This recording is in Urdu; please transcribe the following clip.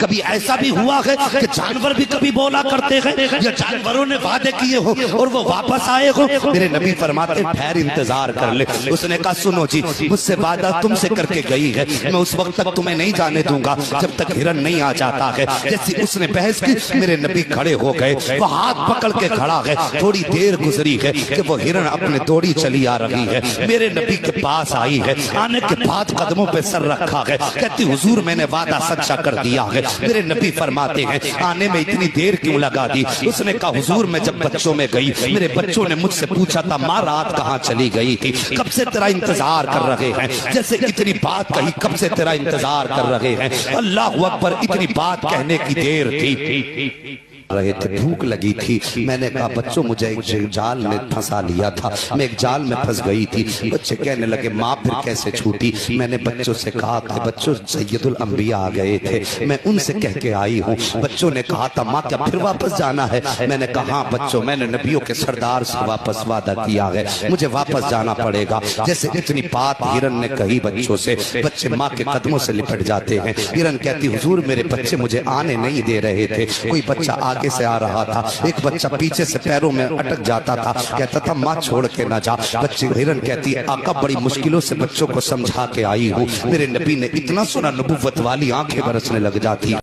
کبھی ایسا بھی ہوا ہے کہ جانور بھی کبھی بولا کرتے ہیں یا جانوروں نے وعدے کیے ہو اور وہ واپس آئے ہو؟ میرے نبی فرماتے ہیں ٹھہر انتظار کر لے۔ اس نے کہا سنو جی، مجھ سے وعدہ تم سے کر کے گئی ہے، میں اس وقت تک تمہیں نہیں جانے دوں گا جب تک ہرن نہیں آ جاتا ہے۔ جیسے اس نے بحث کی، میرے نبی کھڑے ہو گئے، وہ ہاتھ پکڑ کے کھڑا ہے۔ تھوڑی دیر گزری ہے کہ وہ ہرن اپنے دوڑی چلی آ رہی ہے، میرے نبی کے پاس آئی ہے، آنے کے بعد قدموں پہ سر رکھا ہے، کہتی حضور میں نے وعدہ سچا کر دیا ہے۔ میرے نبی فرماتے ہیں آنے میں اتنی دیر کیوں لگا دی؟ اس نے کہا حضور میں جب بچوں میں گئی، میرے بچوں نے مجھ سے پوچھا تھا ماں رات کہاں چلی گئی تھی، کب سے تیرا انتظار کر رہے ہیں۔ جیسے اتنی بات کہی، کب سے تیرا انتظار کر رہے ہیں۔ اللہ اکبر، اتنی بات کہنے کی دیر تھی رہے تھے، بھوک لگی تھی۔ میں نے کہا بچوں مجھے ایک جال میں پھنسا لیا تھا، میں ایک جال میں پھنس گئی تھی۔ بچے کہنے لگے ماں پھر کیسے چھوٹی؟ میں نے بچوں سے کہا کہ بچوں سید الانبیاء آ گئے تھے، میں ان سے کہہ کے آئی ہوں۔ بچوں نے کہا تھا ماں کیا پھر واپس جانا ہے؟ میں نے کہا ہاں بچوں، میں نے نبیوں کے سردار سے واپس وعدہ کیا ہے، مجھے واپس جانا پڑے گا۔ جیسے اتنی بات ہرن نے کہی بچوں سے، بچے ماں کے قدموں سے لپٹ جاتے ہیں۔ ہرن کہتی حضور میرے بچے مجھے آنے نہیں دے رہے تھے، کوئی بچہ آگے سے آ رہا تھا، ایک بچہ پیچھے سے پیروں میں اٹک جاتا تھا، کہتا تھا ماں چھوڑ کے نہ جا۔ بچے ہرن کہتی ہے آقا بڑی مشکلوں سے بچوں کو سمجھا کے آئی ہوں۔ میرے نبی نے اتنا سنا نبوت والی آنکھیں برسنے لگ جاتی۔